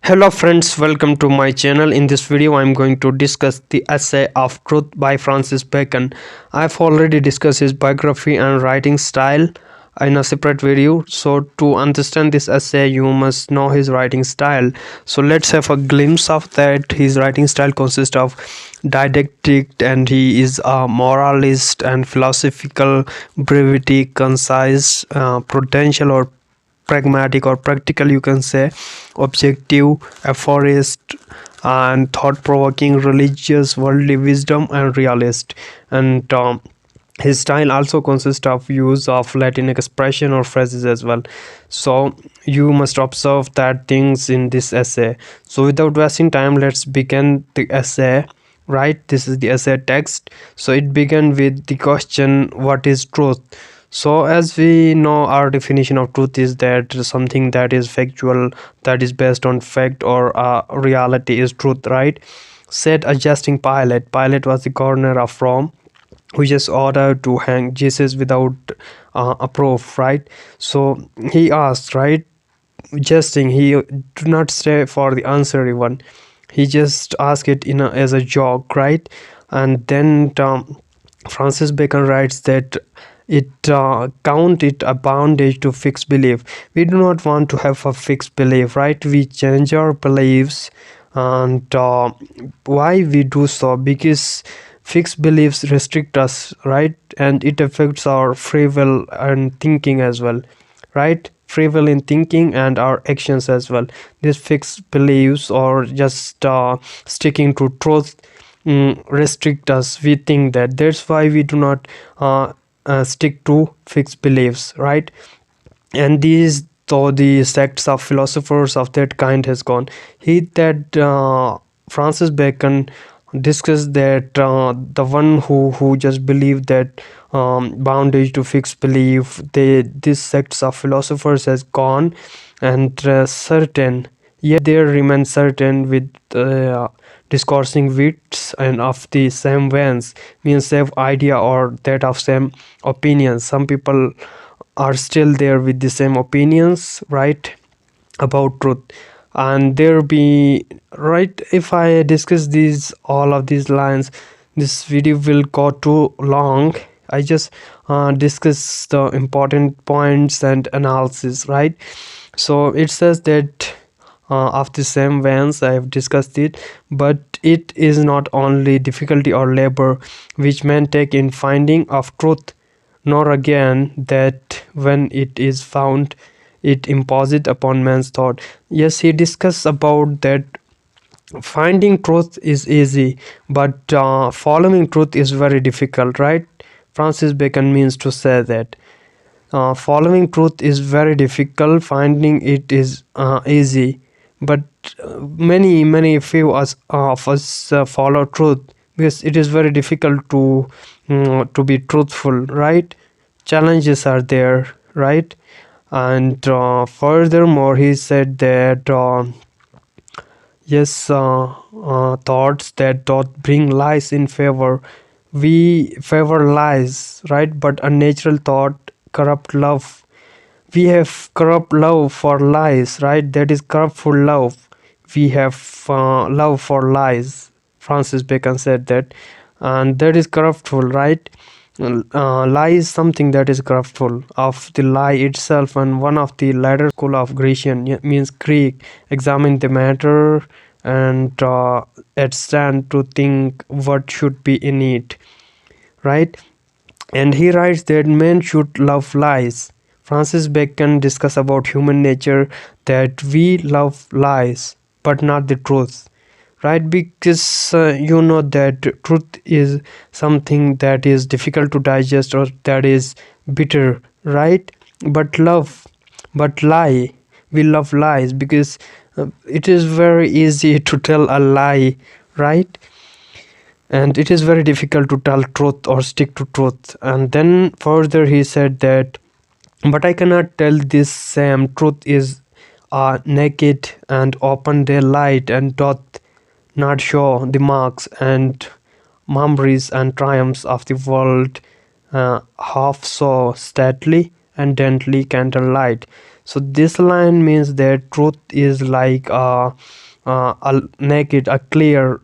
Hello friends, welcome to my channel. In this video I'm going to discuss the essay of Truth by Francis Bacon. I've already discussed his biography and writing style in a separate video. So to understand this essay you must know his writing style. So let's have a glimpse of that. His writing style consists of didactic, and he is a moralist and philosophical, brevity, concise, prudential or pragmatic or practical, you can say, objective, aphorist, and thought-provoking, religious, worldly wisdom, and realist. And his style also consists of use of Latin expression or phrases as well. So you must observe that things in this essay. So without wasting time, let's begin the essay. Right, this is the essay text. So it began with the question, what is truth? So as we know, our definition of truth is that something that is factual, that is based on fact or reality, is truth, right? Said adjusting Pilate. Pilate was the governor of Rome, who just ordered to hang Jesus without a proof, right? So he asked, right, jesting, he do not stay for the answer even. He just asked it as a joke, right? And then Francis Bacon writes that it count it a bondage to fixed belief. We do not want to have a fixed belief, right? We change our beliefs. And why we do so? Because fixed beliefs restrict us, right? And it affects our free will and thinking as well, right? Free will in thinking and our actions as well. These fixed beliefs or just sticking to truth restrict us. We think that's why we do not stick to fixed beliefs, right? And these, though the sects of philosophers of that kind has gone, he that Francis Bacon discussed that the one who just believe that bondage to fixed belief, these sects of philosophers has gone, and certain, yet there remain certain with discoursing wits and of the same veins, means same idea or that of same opinions. Some people are still there with the same opinions, right, about truth. And there be, right, if I discuss these all of these lines, this video will go too long. I just discuss the important points and analysis, right? So it says that of the same veins I have discussed it, but it is not only difficulty or labor which men take in finding of truth, nor again that when it is found it imposes upon man's thought. Yes, he discussed about that finding truth is easy, but following truth is very difficult, right? Francis Bacon means to say that following truth is very difficult, finding it is easy. But many few of us follow truth because it is very difficult to be truthful, right? Challenges are there, right? And furthermore, he said that yes, thoughts that doth bring lies in favor. We favor lies, right? But a natural thought corrupt love. We have corrupt love for lies, right? That is corruptful love. We have love for lies. Francis Bacon said that, and that is corruptful, right? Lie is something that is corruptful of the lie itself. And one of the latter school of Grecian, means Greek, examined the matter and at stand to think what should be in it, right? And he writes that men should love lies. Francis Bacon discuss about human nature, that we love lies but not the truth, right? Because you know that truth is something that is difficult to digest or that is bitter, right? But lie, we love lies because it is very easy to tell a lie, right? And it is very difficult to tell truth or stick to truth. And then further he said that, but I cannot tell this same truth is naked and open daylight, and doth not show the marks and mummeries and triumphs of the world, half so stately and gently candlelight. So this line means that truth is like a naked, a clear,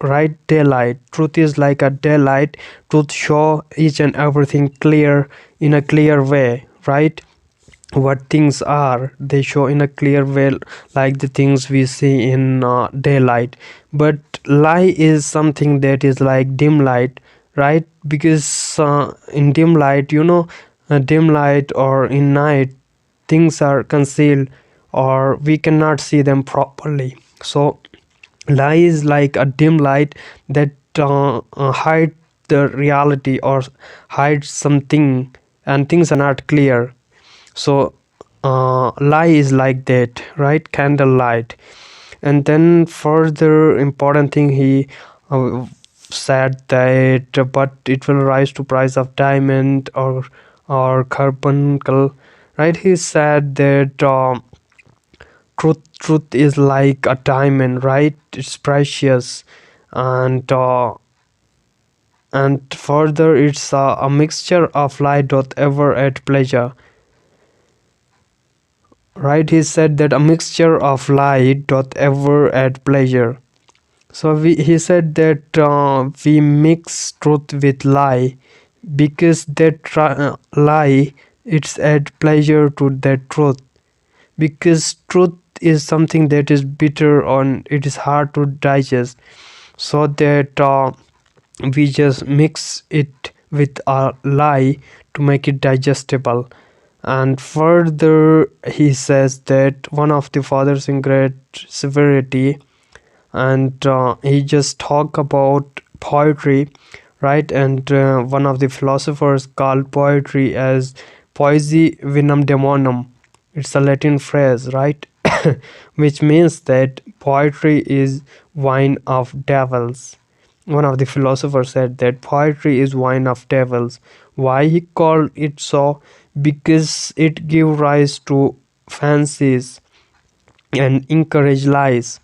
right, daylight. Truth is like a daylight. Truth show each and everything clear, in a clear way, right? What things are, they show in a clear way, like the things we see in daylight. But lie is something that is like dim light, right? Because in dim light, dim light or in night, things are concealed or we cannot see them properly. So lie is like a dim light that hide the reality or hides something, and things are not clear. So lie is like that, right? Candlelight. And then further important thing, he said that but it will rise to price of diamond or carbuncle, right? He said that truth is like a diamond, right? It's precious. And uh, and further, it's a mixture of lie doth ever at pleasure, right? He said that a mixture of lie doth ever add pleasure. So he said that we mix truth with lie, because that lie, it's add pleasure to that truth. Because truth is something that is bitter and it is hard to digest, so that we just mix it with a lie to make it digestible. And further, he says that one of the fathers in great severity, and he just talk about poetry, right? And one of the philosophers called poetry as poesi vinum demonum. It's a Latin phrase, right? Which means that poetry is wine of devils. One of the philosophers said that poetry is wine of devils. Why he called it so? Because it give rise to fancies and encourage lies,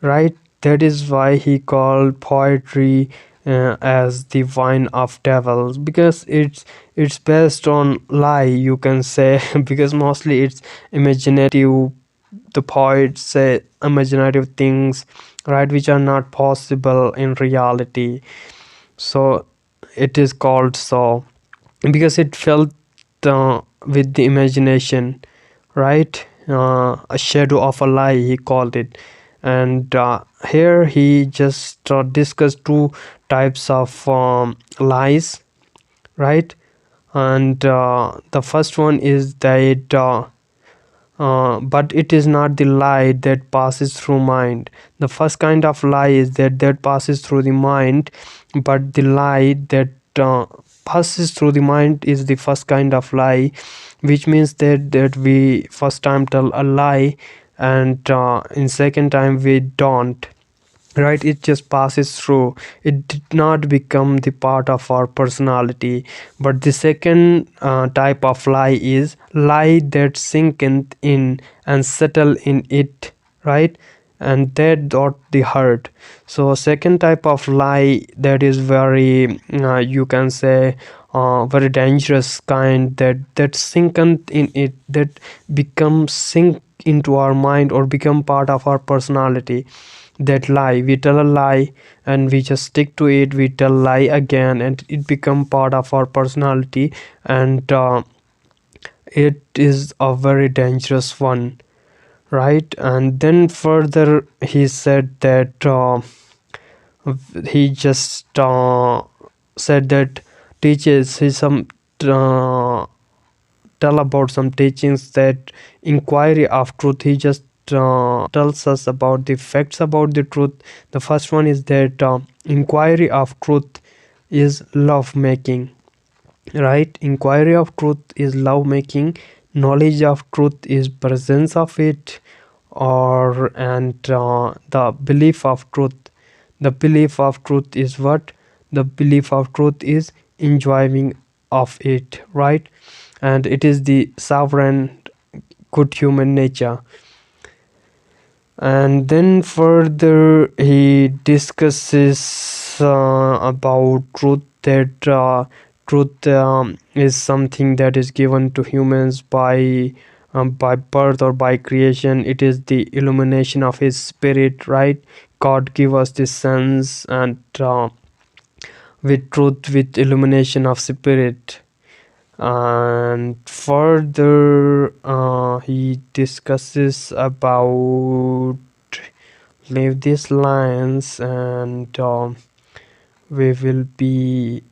right? That is why he called poetry as the wine of devils, because it's based on lie, you can say. Because mostly it's imaginative. The poets say imaginative things, right, which are not possible in reality. So it is called so, because it felt with the imagination, right? A shadow of a lie, he called it. And here he just discussed two types of lies, right? And the first one is that but it is not the lie that passes through mind. The first kind of lie is that passes through the mind, but the lie that passes through the mind is the first kind of lie, which means that we first time tell a lie, and in second time we don't, right? It just passes through. It did not become the part of our personality. But the second type of lie is lie that sinketh in and settle in it, right? And that dot the hurt. So second type of lie, that is very you can say very dangerous kind, that sinketh in it, that become sink into our mind or become part of our personality. That lie, we tell a lie and we just stick to it, we tell lie again, and it become part of our personality. And it is a very dangerous one, right? And then further, he said that he just said that teaches he some tell about some teachings, that inquiry of truth. He just tells us about the facts about the truth. The first one is that inquiry of truth is love making, right? Inquiry of truth is love making. Knowledge of truth is presence of it, or and the belief of truth. The belief of truth is what? The belief of truth is enjoying of it, right? And it is the sovereign good human nature. And then further, he discusses about truth, that truth is something that is given to humans by by birth or by creation. It is the illumination of his spirit, right? God give us this sense and with truth, with illumination of spirit. And further he discusses about, leave these lines, and we will be,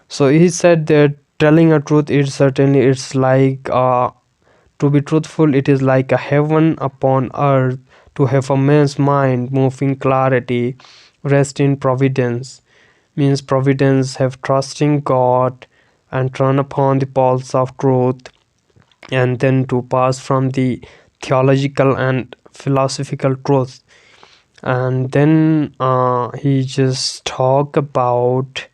so he said that telling a truth is certainly, it's like to be truthful, it is like a heaven upon earth. To have a man's mind moving clarity, rest in providence, means providence, have trust in God, and turn upon the pulse of truth, and then to pass from the theological and philosophical truth. And then he just talk about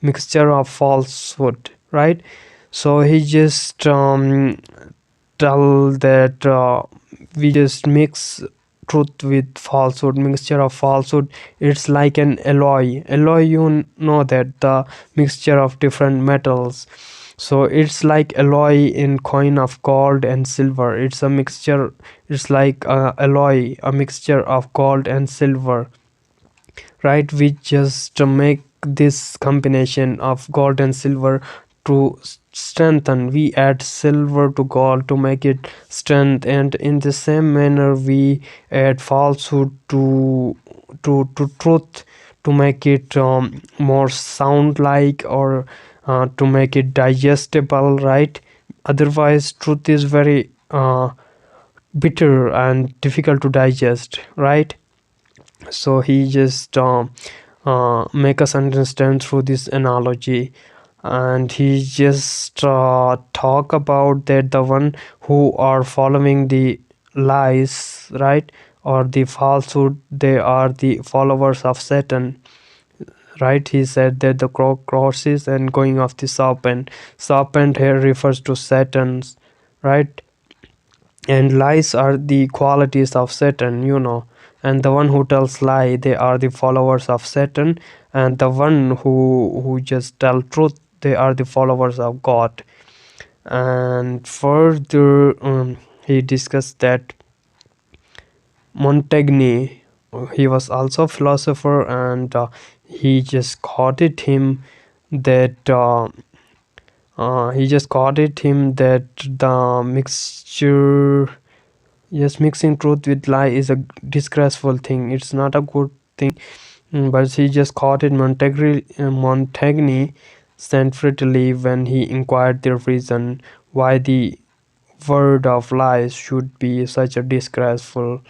mixture of falsehood, right? So he just tell that we just mix truth with falsehood, mixture of falsehood. It's like an alloy, you know that the mixture of different metals. So it's like alloy in coin of gold and silver. It's a mixture, it's like alloy, a mixture of gold and silver, right? We just make this combination of gold and silver to strengthen. We add silver to gold to make it strength, and in the same manner we add falsehood to truth to make it more sound like, or to make it digestible, right? Otherwise truth is very bitter and difficult to digest, right? So he just make us understand through this analogy. And he just talk about that the one who are following the lies, right, or the falsehood, they are the followers of Satan, right? He said that the crosses and going of the serpent here refers to Satan's, right? And lies are the qualities of Satan, and the one who tells lie, they are the followers of Satan, and the one who just tell truth, they are the followers of God. And further he discussed that Montaigne, he was also a philosopher, and he just quoted him that the mixture, yes, mixing truth with lie is a disgraceful thing. It's not a good thing. But he just quoted Montaigne sentently when he inquired the reason why the word of lies should be such a disgraceful.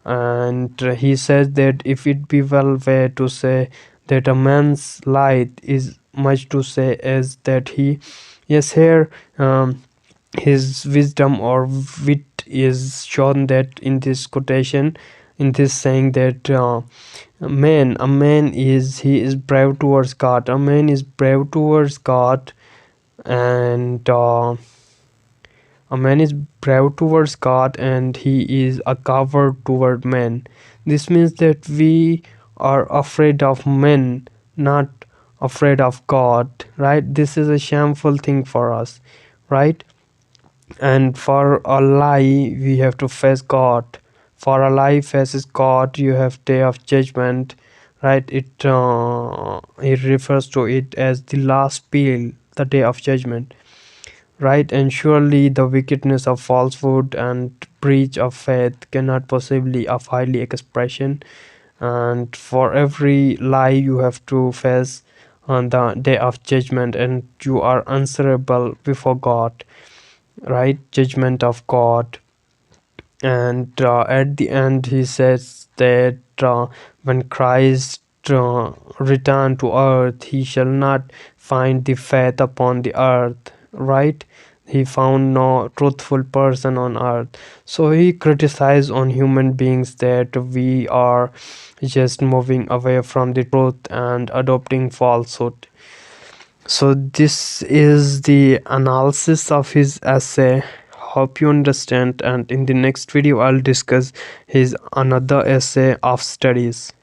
And he says that if it be well way to say that a man's light is much to say as that he, yes, here his wisdom or wit is shown that in this quotation, in this saying that a man is, he is brave towards God, a man is brave towards God, and a man is brave towards God, and he is a coward toward men. This means that we are afraid of men, not afraid of God, right? This is a shameful thing for us, right? And for a lie we have to face God. For a lie faces God, you have day of judgment, right? It refers to it as the last peal, the day of judgment, right? And surely the wickedness of falsehood and breach of faith cannot possibly of highly expression. And for every lie you have to face on the day of judgment, and you are answerable before God, right? Judgment of God. And at the end he says that when Christ return to earth, he shall not find the faith upon the earth, right? He found no truthful person on earth. So he criticized on human beings that we are just moving away from the truth and adopting falsehood. So this is the analysis of his essay. Hope you understand, and in the next video I'll discuss his another essay of studies.